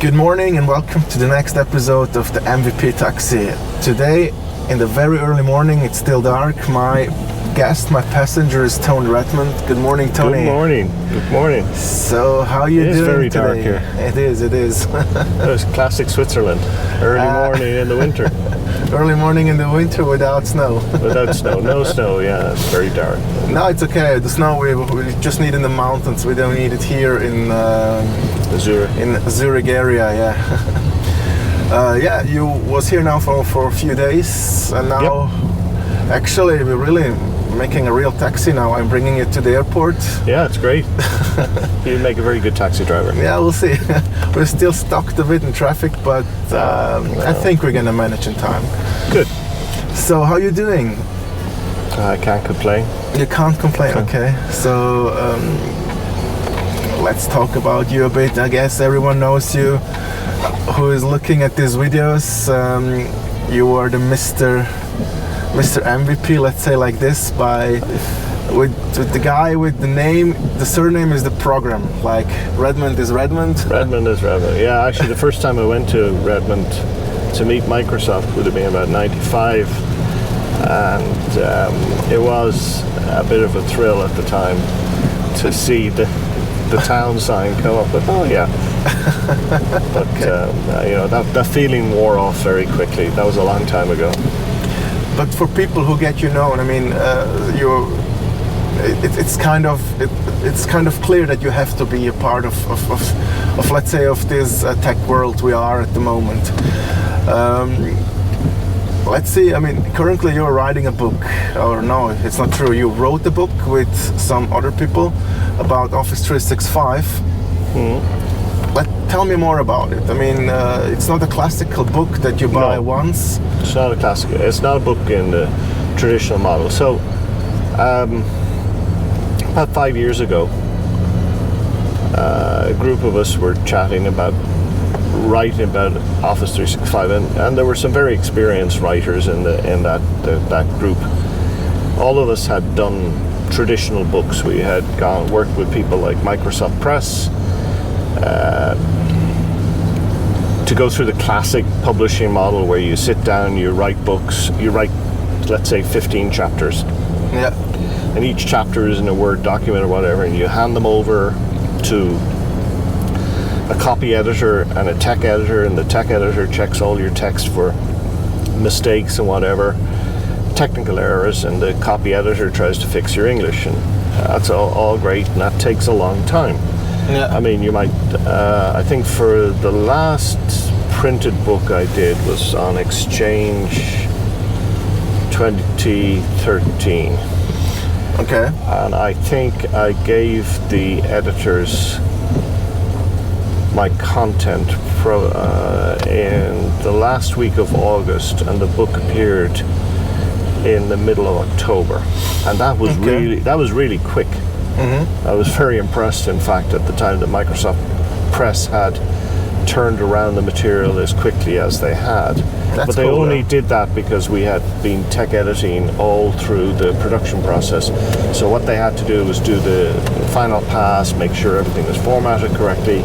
Good morning and welcome to the next episode of the MVP Taxi. Today, in the very early morning, it's still dark. My guest, my passenger is Tony Redmond. Good morning, Tony. Good morning. Good morning. So, how are you doing today? It is very today? dark here. It is. It's classic Switzerland. Early morning in the winter. Early morning in the winter without snow. Without snow. No snow, yeah. It's very dark. No, it's okay. The snow we just need in the mountains. We don't need it here in Zurich. In Zurich area, yeah. You was here now for a few days, and now actually we're really making a real taxi now. I'm bringing it to the airport. Yeah, it's great. You make a very good taxi driver. Yeah, we'll see. We're still stuck a bit in traffic, but I think we're gonna manage in time. Good. So how you doing? I can't complain. You can't complain, okay. So let's talk about you a bit. I guess everyone knows you who is looking at these videos. You are the Mr. MVP, let's say like this, with the guy with the name, the surname is the program, like Redmond is Redmond. Redmond is Redmond. Yeah, actually the first time I went to Redmond to meet Microsoft would have been about 95, and it was a bit of a thrill at the time to see the town sign come up. But but that feeling wore off very quickly. That was a long time ago. But for people who get you known, I mean, it's kind of clear that you have to be a part of let's say, of this tech world we are at the moment. Let's see. I mean, currently you're writing a book, or no, it's not true. You wrote a book with some other people about Office 365. But tell me more about it. I mean, it's not a classical book that you buy once. It's not a classic. It's not a book in the traditional model. So, about 5 years ago, a group of us were chatting about writing about Office 365, and there were some very experienced writers in that group. All of us had done traditional books. We had worked with people like Microsoft Press. To go through the classic publishing model where you sit down, you write books, you write, let's say, 15 chapters. Yeah. And each chapter is in a Word document or whatever, and you hand them over to a copy editor and a tech editor, and the tech editor checks all your text for mistakes and whatever, technical errors, and the copy editor tries to fix your English, and that's all great, and that takes a long time. Yeah. I mean, you might, I think for the last printed book I did was on Exchange 2013. Okay. And I think I gave the editors my content in the last week of August, and the book appeared in the middle of October. And that was really quick. Mm-hmm. I was very impressed, in fact, at the time that Microsoft Press had turned around the material as quickly as they had. But they only did that because we had been tech editing all through the production process. So what they had to do was do the final pass, make sure everything was formatted correctly,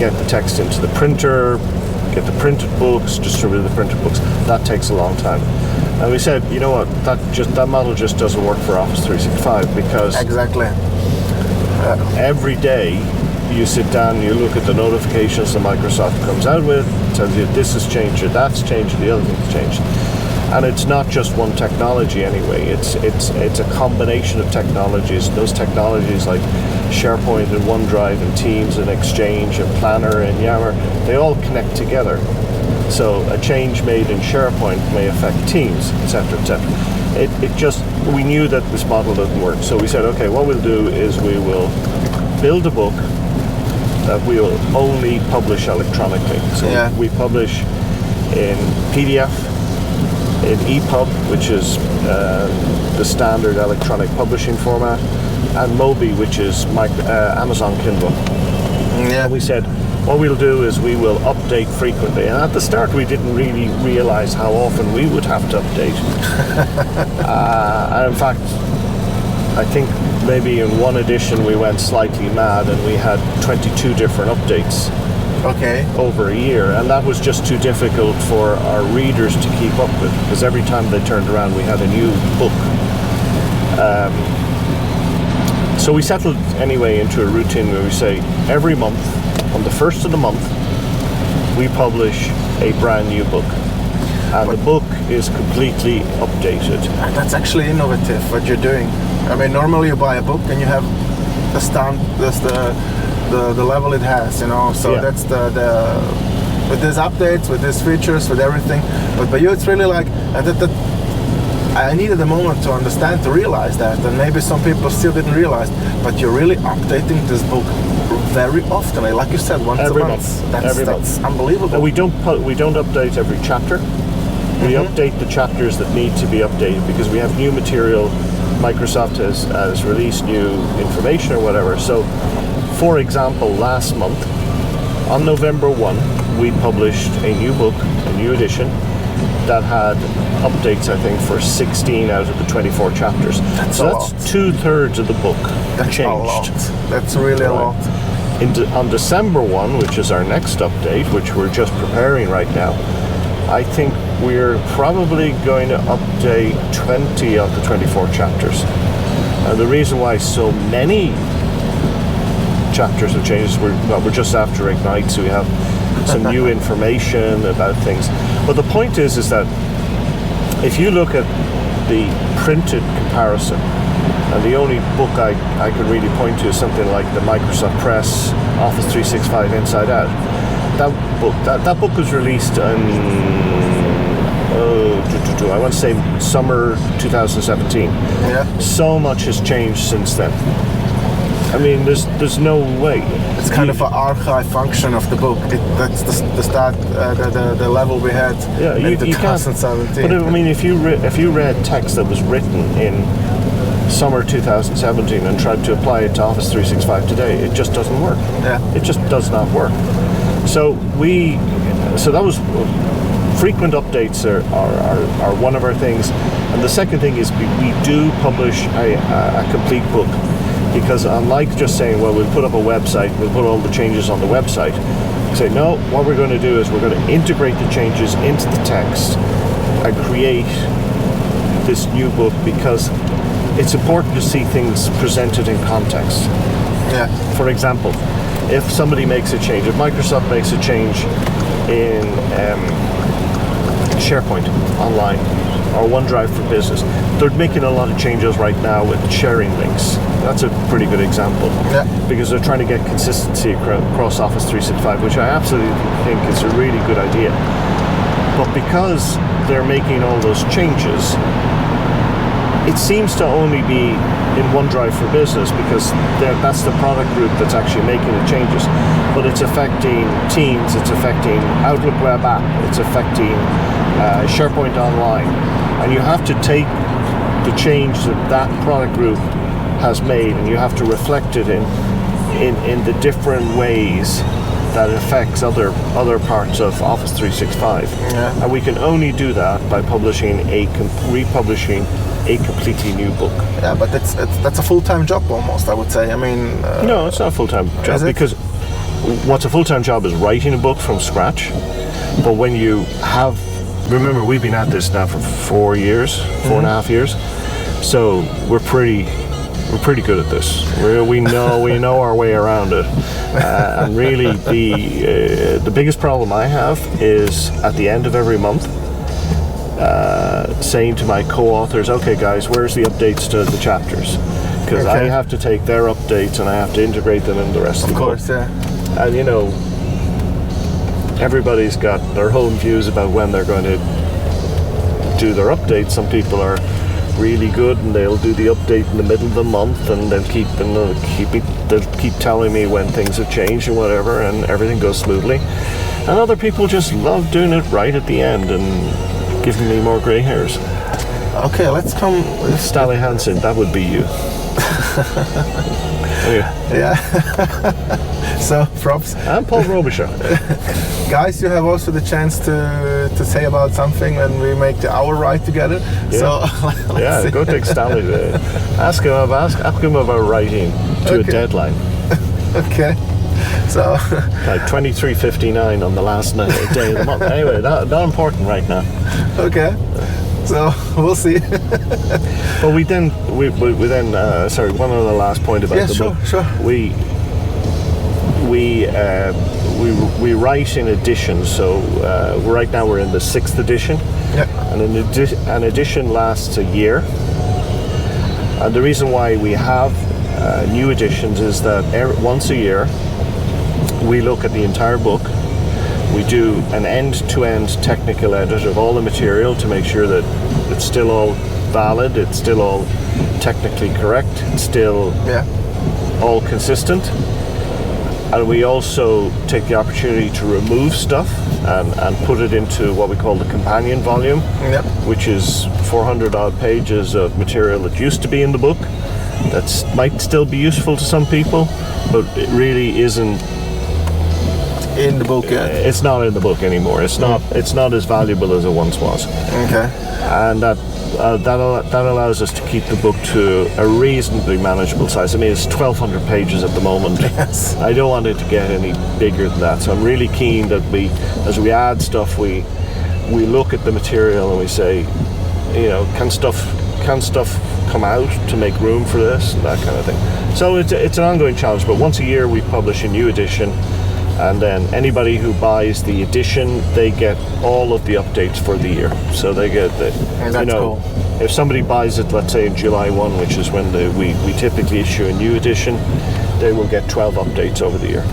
get the text into the printer, get the printed books, distribute the printed books. That takes a long time. And we said, you know what, that model just doesn't work for Office 365 because exactly. Every day you sit down, you look at the notifications that Microsoft comes out with, tells you this has changed, or that's changed, or the other thing's changed. And it's not just one technology anyway. It's a combination of technologies. Those technologies like SharePoint and OneDrive and Teams and Exchange and Planner and Yammer, they all connect together. So a change made in SharePoint may affect Teams, etc., etc. We knew that this model doesn't work. So we said, okay, what we'll do is we will build a book that we will only publish electronically. So we publish in PDF, in EPUB, which is the standard electronic publishing format, and Mobi, which is Amazon Kindle. Yeah. And we said, what we'll do is we will update frequently. And at the start, we didn't really realize how often we would have to update. And in fact, I think maybe in one edition we went slightly mad and we had 22 different updates Okay. over a year, and that was just too difficult for our readers to keep up with, because every time they turned around we had a new book. So we settled anyway into a routine where we say every month, on the first of the month, we publish a brand new book. And the book is completely updated. And that's actually innovative what you're doing. I mean, normally you buy a book and you have the stand, that's the level it has, you know. So Yeah. that's the with these updates, with these features, with everything. But by you, it's really like that. I needed a moment to understand, to realize that, and maybe some people still didn't realize. But you're really updating this book very often, like you said, once Every a month. month. That's, Every that's month. unbelievable. And we don't update every chapter. We update the chapters that need to be updated because we have new material. Microsoft has released new information or whatever. So, for example, last month, on November 1, we published a new book, a new edition, that had updates, I think, for 16 out of the 24 chapters. That's so a that's lot. 2/3 of the book That's changed. a lot. That's really a lot. On December 1, which is our next update, which we're just preparing right now, I think we're probably going to update 20 of the 24 chapters. And the reason why so many chapters have changed is we're just after Ignite, so we have some new information about things. But the point is that if you look at the printed comparison, and the only book I could really point to is something like the Microsoft Press Office 365 Inside Out. That book was released in I want to say summer 2017. Yeah. So much has changed since then. I mean, there's no way. It's kind of an archive function of the book. That's the start, the level we had in you can't. 2017. But I mean, if you read text that was written in summer 2017 and tried to apply it to Office 365 today, it just doesn't work. Yeah. It just does not work. So that was frequent updates are one of our things, and the second thing is we do publish a complete book, because unlike just saying, well, we'll put up a website, we'll put all the changes on the website, we say no, what we're going to do is we're going to integrate the changes into the text and create this new book, because it's important to see things presented in context. Yeah. For example, if somebody makes a change, if Microsoft makes a change in SharePoint Online or OneDrive for Business, they're making a lot of changes right now with sharing links. That's a pretty good example. Yeah. Because they're trying to get consistency across Office 365, which I absolutely think is a really good idea. But because they're making all those changes, it seems to only be in OneDrive for Business, because that's the product group that's actually making the changes. But it's affecting Teams, it's affecting Outlook Web App, it's affecting SharePoint Online. And you have to take the change that product group has made, and you have to reflect it in the different ways that affects other parts of Office 365. Yeah. And we can only do that by republishing a completely new book. Yeah, but that's a full-time job almost, I would say. I mean, No, it's not a full-time job, is it? because what's a full-time job is writing a book from scratch. But when you have, remember, we've been at this now for 4 years, 4.5 years, so we're pretty good at this. We know our way around it. And really, the biggest problem I have is at the end of every month, saying to my co-authors, okay guys, where's the updates to the chapters? Because I Okay. have to take their updates and I have to integrate them in the rest of the book. of course, yeah. And you know, everybody's got their own views about when they're going to do their updates. Some people are really good and they'll do the update in the middle of the month, and they'll keep telling me when things have changed and whatever, and everything goes smoothly. And other people just love doing it right at the end and giving me more grey hairs. Okay, let's come. Stanley Hansen, that would be you. Anyway, Yeah. So, props. I'm Paul Robichaud. Guys, you have also the chance to say about something when we make the hour ride together. Yeah. So, let's Yeah, see. go take Stanley. Ask him about writing to a Okay. deadline. Okay. So Like 23:59 on the last day of the month. Anyway, not important right now. okay, so we'll see. But we then sorry, one other last point about the book. Sure. We write in editions. So right now we're in the 6th edition. Yeah. And an edition lasts a year. And the reason why we have new editions is that once a year we look at the entire book. We do an end-to-end technical edit of all the material to make sure that it's still all valid, it's still all technically correct, it's still all consistent. And we also take the opportunity to remove stuff and put it into what we call the companion volume, which is 400 odd pages of material that used to be in the book that might still be useful to some people, but it really isn't in the book. It's not in the book anymore. It's not as valuable as it once was. Okay. And that allows us to keep the book to a reasonably manageable size. I mean, it's 1,200 pages at the moment. Yes. I don't want it to get any bigger than that. So I'm really keen that as we add stuff, we look at the material and we say, you know, can stuff come out to make room for this and that kind of thing. So it's an ongoing challenge. But once a year we publish a new edition. And then anybody who buys the edition, they get all of the updates for the year. So they get cool. If somebody buys it, let's say in July 1, which is when we typically issue a new edition, they will get 12 updates over the year.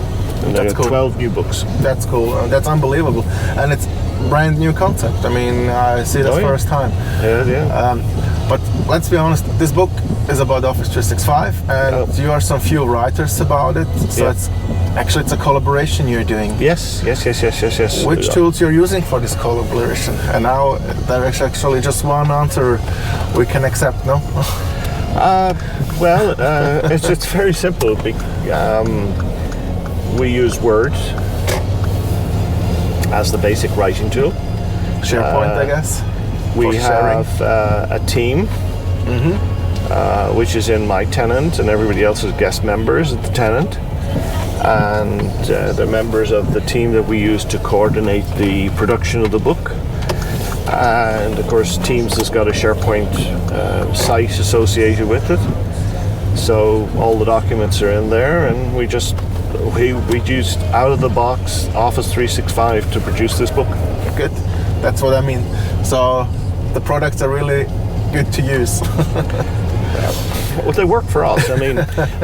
And they get 12 new books. That's cool. That's unbelievable. And it's brand new concept. I mean, I see it first time. Yeah. But let's be honest, this book is about Office 365, and you are some few writers about it. So it's a collaboration you're doing. Yes. Which tools you're using for this collaboration? And now there's actually just one answer we can accept, no? It's very simple. We use Word as the basic writing tool. SharePoint, I guess. We have a team, which is in my tenant, and everybody else is guest members of the tenant. And they're members of the team that we use to coordinate the production of the book. And of course, Teams has got a SharePoint site associated with it. So all the documents are in there, and we used out of the box Office 365 to produce this book. Good. That's what I mean. So the products are really good to use. Well, they work for us. I mean,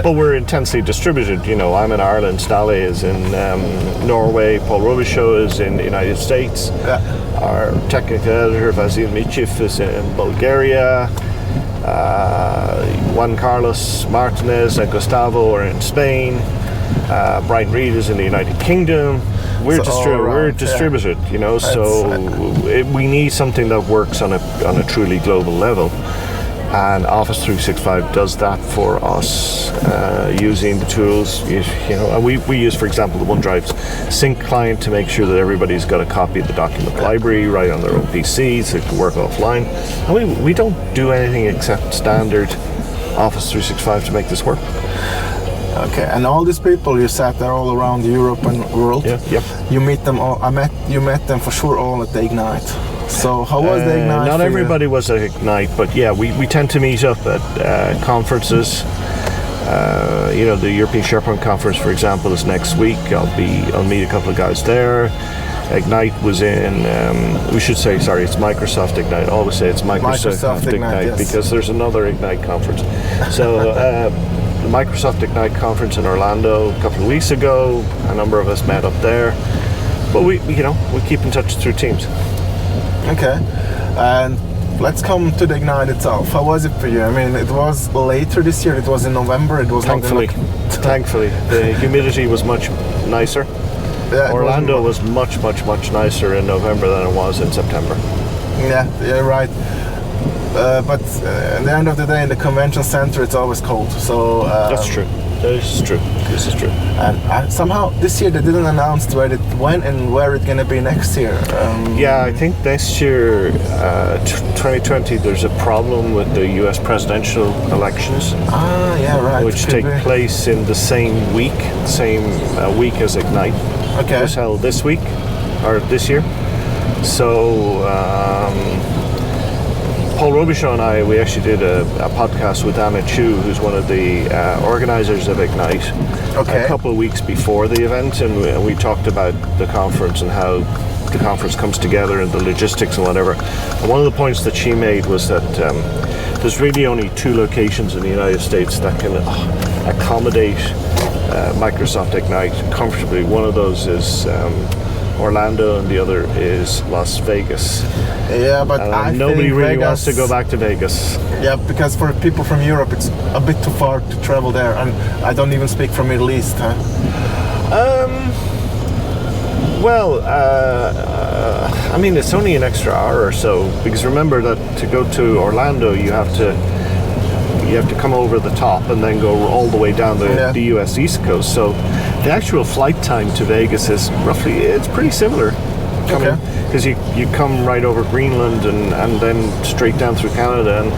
but we're intensely distributed. You know, I'm in Ireland, Stale is in Norway, Paul Robichaud is in the United States. Our technical editor, Vasil Michiv, is in Bulgaria. Juan Carlos Martinez and Gustavo are in Spain. Brian Reed is in the United Kingdom. We're distributed, you know, we need something that works on a truly global level. And Office 365 does that for us using the tools, you know. And we use, for example, the OneDrive's sync client to make sure that everybody's got a copy of the document library right on their own PC so it can work offline. And we don't do anything except standard Office 365 to make this work. Okay, and all these people you said they're all around Europe and world. Yeah, yep. You meet them all. You met them for sure all at the Ignite. So how was the Ignite? Not everybody was at Ignite, but yeah, we tend to meet up at conferences. You know, the European SharePoint conference, for example, is next week. I'll meet a couple of guys there. Ignite was in. It's Microsoft Ignite. I always say it's Microsoft Ignite yes. Because there's another Ignite conference. So. The Microsoft Ignite conference in Orlando a couple of weeks ago. A number of us met up there, but we keep in touch through Teams. Okay, and let's come to the Ignite itself. How was it for you? I mean, it was later this year. It was in November. It was thankfully, the humidity was much nicer. Yeah, Orlando was much nicer in November than it was in September. Yeah, you're right. But at the end of the day, in the convention center, it's always cold. So that's true. This is true. This is true. And somehow this year they didn't announce where it went and where it's gonna be next year. Yeah, I think next year, 2020, there's a problem with the U.S. presidential elections, Yeah, right. which could take be. place in the same week as Ignite. Okay. It was held this week, or this year. So Paul Robichaud and I, we actually did a podcast with Anna Chu, who's one of the organizers of Ignite, Okay. a couple of weeks before the event, and we talked about the conference and how the conference comes together and the logistics and whatever. And one of the points that she made was that there's really only 2 locations in the United States that can accommodate Microsoft Ignite comfortably. One of those is Orlando, and the other is Las Vegas. Yeah, but I Nobody think really Vegas, wants to go back to Vegas. Yeah, because for people from Europe, it's a bit too far to travel there, and I don't even speak from Middle East. Huh? Well, I mean, it's only an extra hour or so, because remember that to go to Orlando, you have to come over the top and then go all the way down the U.S. East Coast. So the actual flight time to Vegas is it's pretty similar. Okay. Because you come right over Greenland and then straight down through Canada and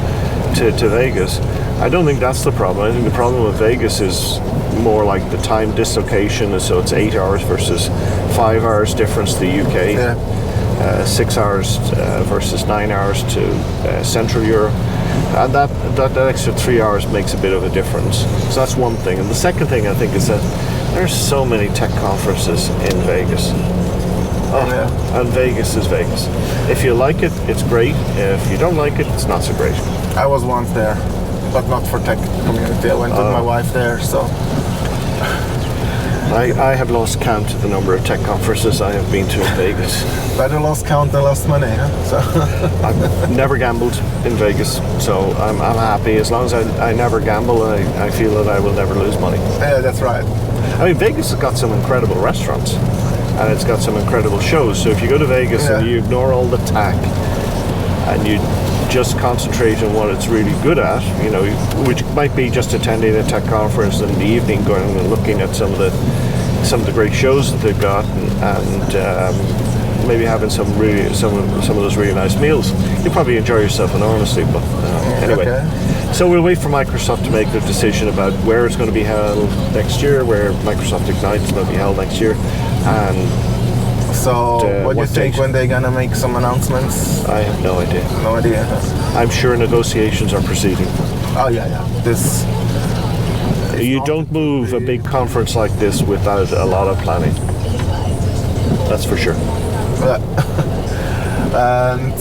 to Vegas. I don't think that's the problem. I think the problem with Vegas is more like the time dislocation. So it's 8 hours versus 5 hours difference to the UK. Yeah. 6 hours versus 9 hours to Central Europe. And that extra 3 hours makes a bit of a difference. So that's one thing. And the second thing I think is that there's so many tech conferences in Vegas. And Vegas is Vegas. If you like it, it's great. If you don't like it, it's not so great. I was once there, but not for tech community. I went with my wife there, so. I have lost count of the number of tech conferences I have been to in Vegas. Better lost count than lost money, huh? So. I've never gambled in Vegas, so I'm happy. As long as I never gamble, I feel that I will never lose money. Yeah, that's right. I mean, Vegas has got some incredible restaurants, and it's got some incredible shows. So if you go to Vegas and you ignore all the tack, and you just concentrate on what it's really good at, which might be just attending a tech conference in the evening, going and looking at some of the great shows that they've got, and maybe having some of those really nice meals. You'll probably enjoy yourself enormously. But anyway, so we'll wait for Microsoft to make their decision about where it's going to be held next year, where Microsoft Ignite is going to be held next year, and. So, what do you think when they're gonna make some announcements? I have no idea. No idea. I'm sure negotiations are proceeding. Oh yeah. This. You don't move a big conference like this without a lot of planning. That's for sure. And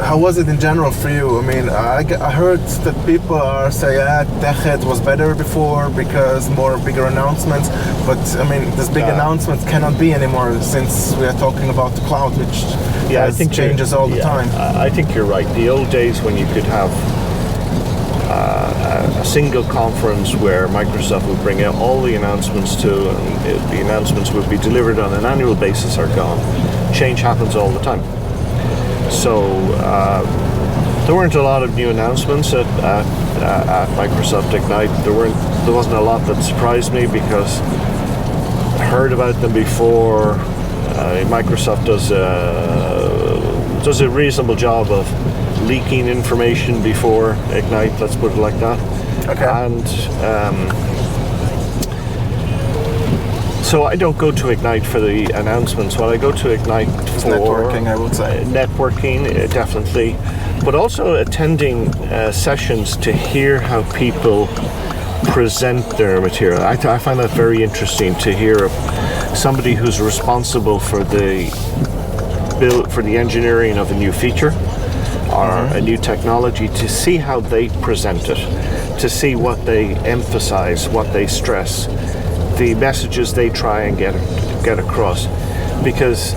how was it in general for you? I mean, I heard that people are saying, TechEd was better before because bigger announcements. But I mean, these big announcements cannot be anymore since we are talking about the cloud, which I think changes all the time. I think you're right. The old days when you could have a single conference where Microsoft would bring out all the announcements to, and the announcements would be delivered on an annual basis, are gone. Change happens all the time. So there weren't a lot of new announcements at Microsoft Ignite. There wasn't a lot that surprised me because I heard about them before. Microsoft does a reasonable job of leaking information before Ignite. Let's put it like that. Okay. And so I don't go to Ignite for the announcements. Well, I go to Ignite for networking, I would say. Networking, definitely. But also attending sessions to hear how people present their material. I find that very interesting to hear somebody who's responsible for the engineering of a new feature or a new technology, to see how they present it, to see what they emphasize, what they stress, the messages they try and get across, because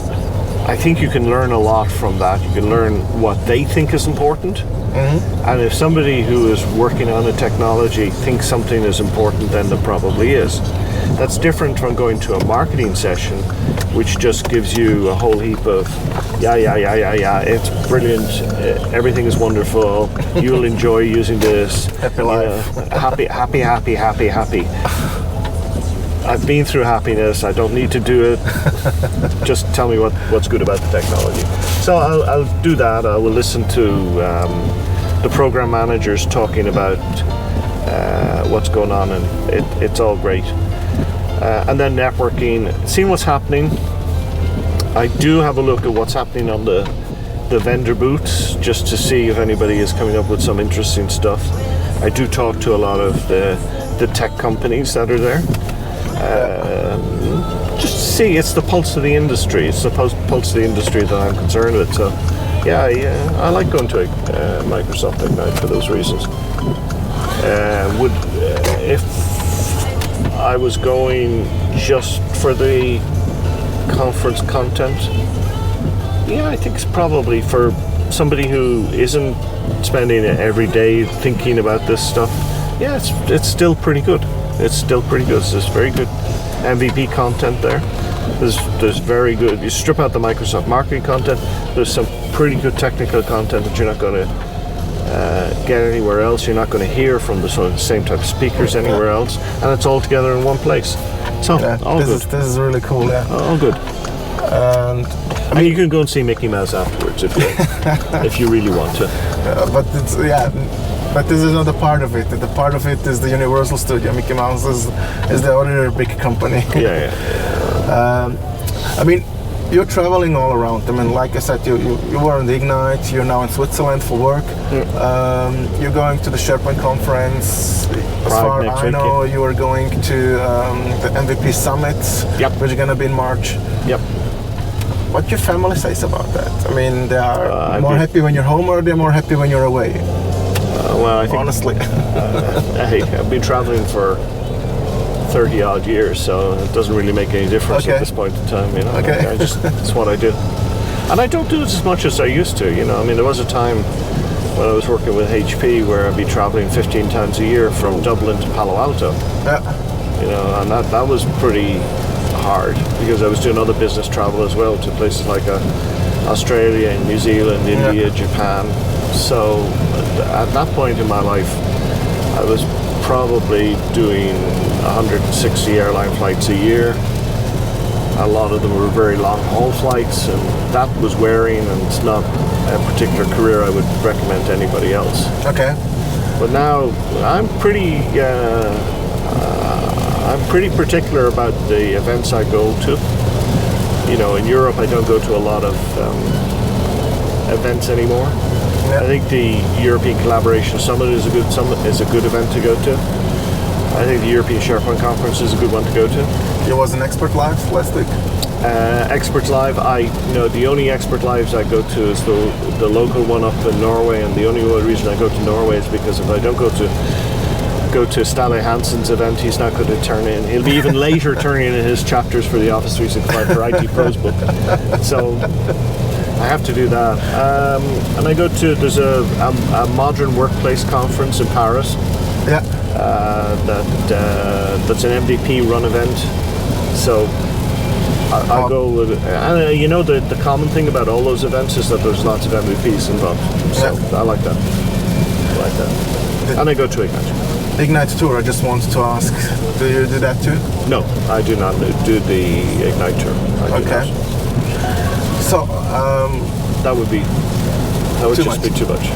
I think you can learn a lot from that. You can learn what they think is important, and if somebody who is working on a technology thinks something is important, then there probably is. That's different from going to a marketing session, which just gives you a whole heap of it's brilliant, everything is wonderful, you'll enjoy using this, happy life, happy. I've been through happiness. I don't need to do it. Just tell me what's good about the technology. So I'll do that. I will listen to the program managers talking about what's going on, and it's all great. And then networking, seeing what's happening. I do have a look at what's happening on the vendor booths, just to see if anybody is coming up with some interesting stuff. I do talk to a lot of the tech companies that are there. Just to see, it's the pulse of the industry. It's the pulse of the industry that I'm concerned with. So, yeah, I like going to Microsoft Ignite for those reasons. If I was going just for the conference content, yeah, I think it's probably for somebody who isn't spending it every day thinking about this stuff. Yeah, it's still pretty good. It's still pretty good. There's very good MVP content there. There's very good. You strip out the Microsoft marketing content. There's some pretty good technical content that you're not going to get anywhere else. You're not going to hear from the same type of speakers anywhere else, and it's all together in one place. So all good. This is really cool. Yeah. All good. And I mean, you can go and see Mickey Mouse afterwards if you really want to. But this is not a part of it. The part of it is the Universal Studio. Mickey Mouse is the other big company. Yeah. I mean, you're traveling all around. I mean, like I said, you were on the Ignite. You're now in Switzerland for work. You're going to the SharePoint conference. As far as I know, you are going to the MVP Summit, which is going to be in March. Yep. What your family says about that? I mean, they are more happy when you're home, or they're more happy when you're away? Well, I think honestly, I've been traveling for 30 odd years, so it doesn't really make any difference at this point in time. You know, it's what I do, and I don't do it as much as I used to. You know, I mean, there was a time when I was working with HP where I'd be traveling 15 times a year from Dublin to Palo Alto. Yeah. You know, and that was pretty hard because I was doing other business travel as well to places like Australia and New Zealand, India, Japan. So at that point in my life, I was probably doing 160 airline flights a year. A lot of them were very long haul flights, and that was wearing, and it's not a particular career I would recommend to anybody else. Okay. But now I'm pretty particular about the events I go to. You know, in Europe I don't go to a lot of events anymore. I think the European Collaboration Summit is a good event to go to. I think the European SharePoint Conference is a good one to go to. There was an Expert Live last week. Experts Live, the only Expert Lives I go to is the local one up in Norway, and the only reason I go to Norway is because if I don't go to Stale Hansen's event, he's not going to turn in. He'll be even later turning in his chapters for the Office 365 for IT Pros book. So I have to do that. And I go to, there's a modern workplace conference in Paris. Yeah. That's an MVP run event. So I'll go with it. And you know, the common thing about all those events is that there's lots of MVPs involved. So I like that. And I go to Ignite. Ignite Tour, I just wanted to ask, do you do that too? No, I do not do the Ignite Tour. Okay. So, that would just be too much.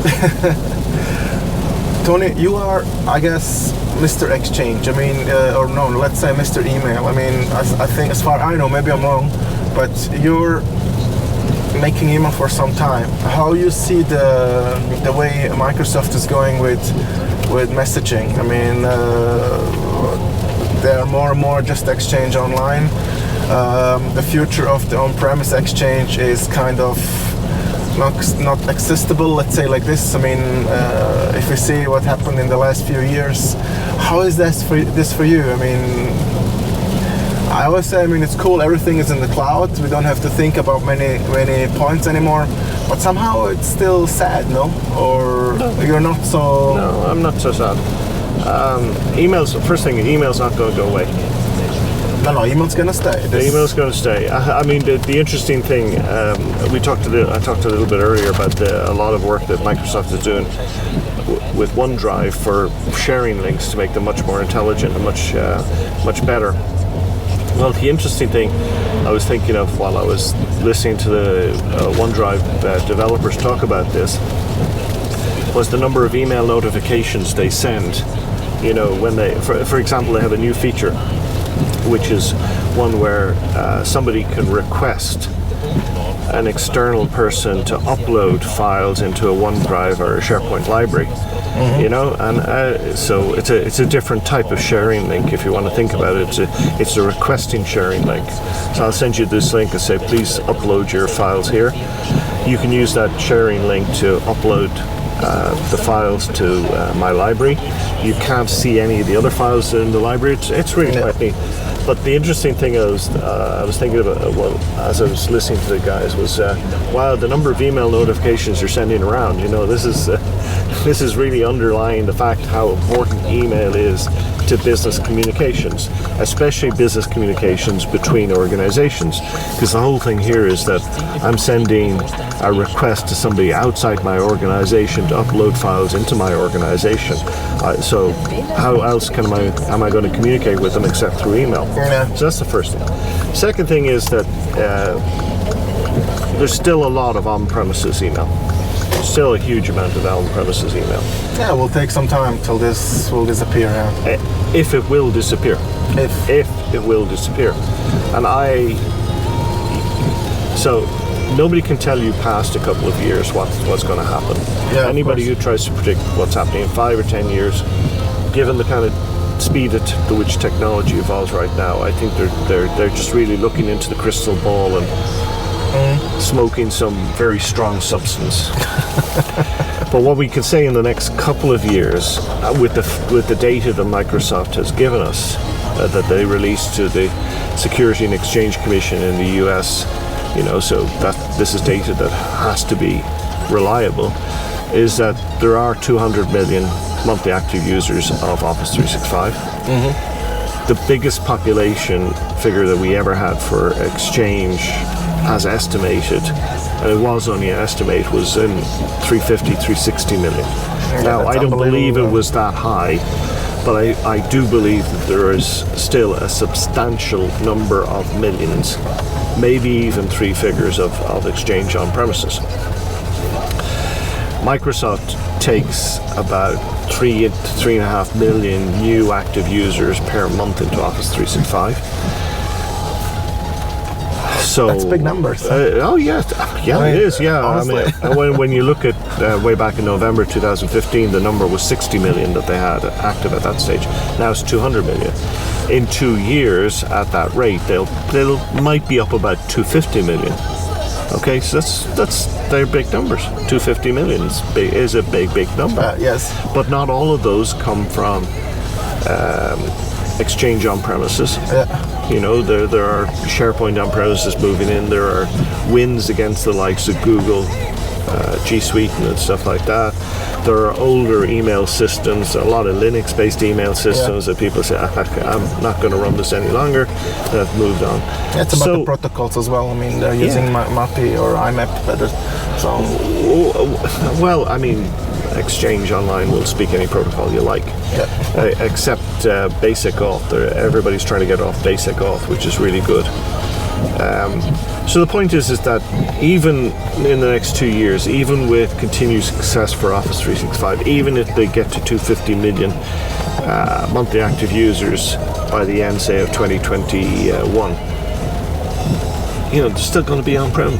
Tony, you are, I guess, Mr. Exchange. I mean, or no, let's say Mr. Email. I mean, I think, as far as I know, maybe I'm wrong, but you're making email for some time. How you see the way Microsoft is going with messaging? I mean, they are more and more just Exchange online. The future of the on-premise Exchange is kind of not accessible, let's say like this. I mean, if we see what happened in the last few years, how is this for you? I mean, I always say, I mean, it's cool, everything is in the cloud, we don't have to think about many points anymore, but somehow it's still sad, no? Or you're not so... No, I'm not so sad. Email's, first thing, email's not going to go away. No, email's going to stay. The email's going to stay. I mean, the interesting thing, I talked a little bit earlier about a lot of work that Microsoft is doing with OneDrive for sharing links to make them much more intelligent and much better. Well, the interesting thing I was thinking of while I was listening to the OneDrive developers talk about this was the number of email notifications they send. You know, when they, for example, they have a new feature, which is one where somebody can request an external person to upload files into a OneDrive or a SharePoint library. You know, and so it's a different type of sharing link. If you want to think about it, it's a requesting sharing link. So I'll send you this link and say, please upload your files here. You can use that sharing link to upload the files to my library. You can't see any of the other files in the library. It's really quite neat. But the interesting thing I was thinking about, well, as I was listening to the guys, was wow, the number of email notifications you're sending around. You know, this is really underlying the fact how important email is to business communications, especially business communications between organizations. Because the whole thing here is that I'm sending a request to somebody outside my organization to upload files into my organization. So how else am I going to communicate with them except through email? Yeah. So that's the first thing. Second thing is that there's still a lot of on-premises email. Still a huge amount of on-premises email. Yeah, it will take some time till this will disappear. Yeah. If it will disappear. If it will disappear. And so nobody can tell you past a couple of years what's going to happen. Yeah, anybody who tries to predict what's happening in 5 or 10 years, given the kind of speed at which technology evolves right now, I think they're just really looking into the crystal ball and smoking some very strong substance. But what we can say in the next couple of years, with the data that Microsoft has given us, that they released to the Security and Exchange Commission in the US, you know, so that this is data that has to be reliable, is that there are 200 million monthly active users of Office 365. The biggest population figure that we ever had for Exchange, as estimated, and it was only an estimate, was in 350, 360 million. Now, I don't believe it was that high, but I do believe that there is still a substantial number of millions, maybe even 3 figures of Exchange on premises. Microsoft takes about 3 to 3.5 million new active users per month into Office 365. So that's big numbers. Oh yeah, it is. Yeah, honestly. I mean, when you look at way back in November 2015, the number was 60 million that they had active at that stage. Now it's 200 million. In 2 years, at that rate, they'll might be up about 250 million. Okay, so they're big numbers. 250 million is a big number. Yes. But not all of those come from Exchange on premises. Yeah. You know, there are SharePoint on premises moving in. There are wins against the likes of Google, G Suite and stuff like that. There are older email systems, a lot of Linux-based email systems that people say, I'm not going to run this any longer. That have moved on. Yeah, it's about the protocols as well. I mean, they're using MAPI or IMAP better. So, well, I mean, Exchange Online will speak any protocol you like, except Basic Auth. Everybody's trying to get off Basic Auth, which is really good. So the point is that even in the next 2 years, even with continued success for Office 365, even if they get to 250 million monthly active users by the end, say, of 2021, you know, they're still going to be on-prem.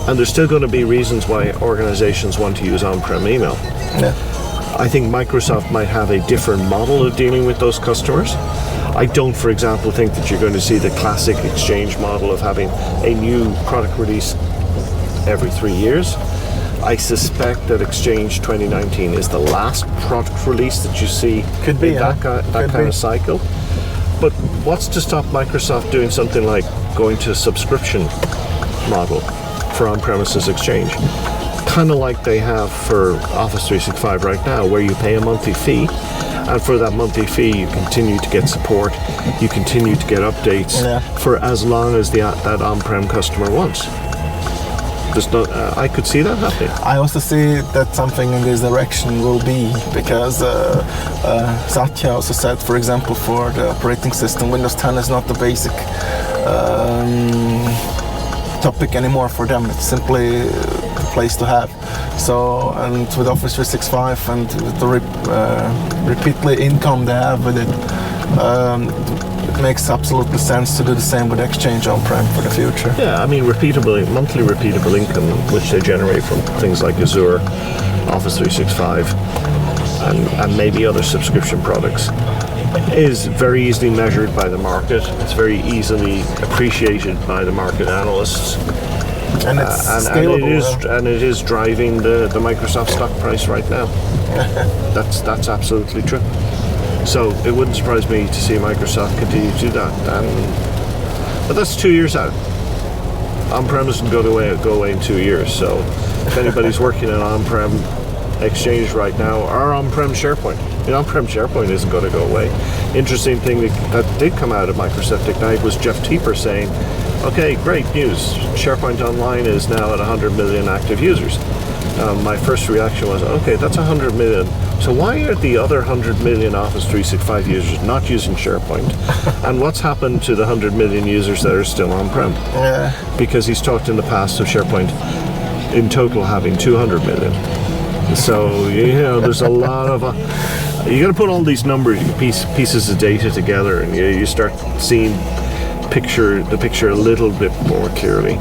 And there's still going to be reasons why organizations want to use on-prem email. yeah. I think Microsoft might have a different model of dealing with those customers. I don't, for example, think that you're going to see the classic Exchange model of having a new product release every 3 years. I suspect that Exchange 2019 is the last product release that you see Could be, in that kind of cycle. But what's to stop Microsoft doing something like going to a subscription model for on-premises Exchange? Kind of like they have for Office 365 right now, where you pay a monthly fee, and for that monthly fee you continue to get support, you continue to get updates for as long as that on-prem customer wants. I could see that happening. I also see that something in this direction will be, because Satya also said, for example, for the operating system, Windows 10 is not the basic topic anymore for them. It's simply the place to have. So, and with Office 365 and the repeatedly income they have with it, it makes absolutely sense to do the same with Exchange on-prem for the future. Yeah, I mean, monthly repeatable income, which they generate from things like Azure, Office 365, and maybe other subscription products, is very easily measured by the market. It's very easily appreciated by the market analysts. And it's scalable. And it is driving the Microsoft stock price right now. That's absolutely true. So it wouldn't surprise me to see Microsoft continue to do that. But that's 2 years out. On-prem doesn't go away in 2 years. So if anybody's working on on-prem Exchange right now, or on-prem SharePoint, on-prem SharePoint isn't going to go away. Interesting thing that did come out of Microsoft Ignite was Jeff Teeper saying, okay, great news, SharePoint Online is now at 100 million active users. My first reaction was, okay, that's 100 million. So why are the other 100 million Office 365 users not using SharePoint? And what's happened to the 100 million users that are still on-prem? Yeah. Because he's talked in the past of SharePoint in total having 200 million. So, there's a lot of... you got to put all these numbers, pieces of data together, and you start seeing the picture a little bit more clearly.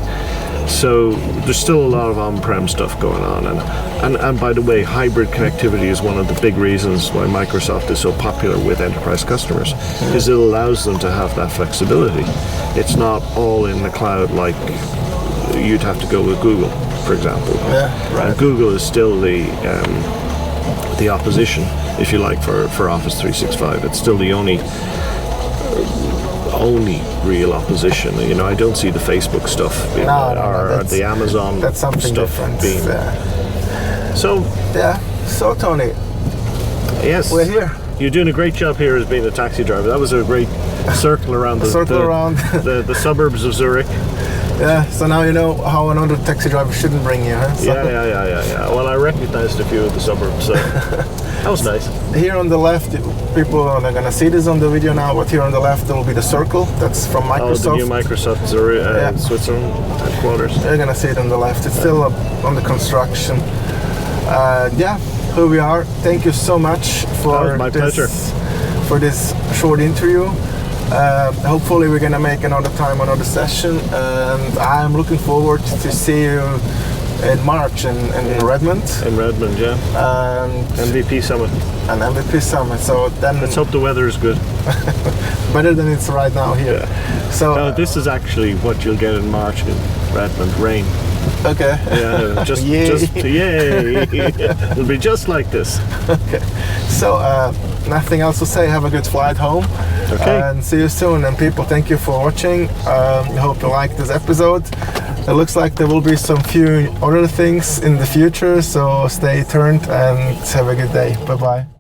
So there's still a lot of on-prem stuff going on, and by the way, hybrid connectivity is one of the big reasons why Microsoft is so popular with enterprise customers, is it allows them to have that flexibility. It's not all in the cloud like you'd have to go with Google, for example. Yeah, right. And Google is still the opposition, if you like, for Office 365. It's still the only real opposition. I don't see the Facebook stuff or the Amazon that's something stuff different. being. So Tony, yes, we're here. You're doing a great job here as being a taxi driver. That was a great circle around the suburbs of Zurich. Yeah, so now you know how another taxi driver shouldn't bring you, huh? So Yeah. Well, I recognized a few of the suburbs, so that was nice. Here on the left, people are not going to see this on the video now, but here on the left there will be the circle. That's from Microsoft. Oh, the new Microsoft Zurich, Switzerland headquarters. You're going to see it on the left. It's still under construction. Here we are. Thank you so much for my pleasure. For this short interview. Hopefully we're gonna make another time, session, and I'm looking forward to see you in March in Redmond. In Redmond, yeah. And MVP Summit. An MVP Summit. So then let's hope the weather is good. Better than it's right now here. Yeah. So this is actually what you'll get in March in Redmond: rain. Okay. Yeah, just yay! It'll be just like this. Okay. So nothing else to say. Have a good flight home. Okay. And see you soon. And people, thank you for watching. I hope you liked this episode. It looks like there will be some few other things in the future. So stay tuned and have a good day. Bye bye.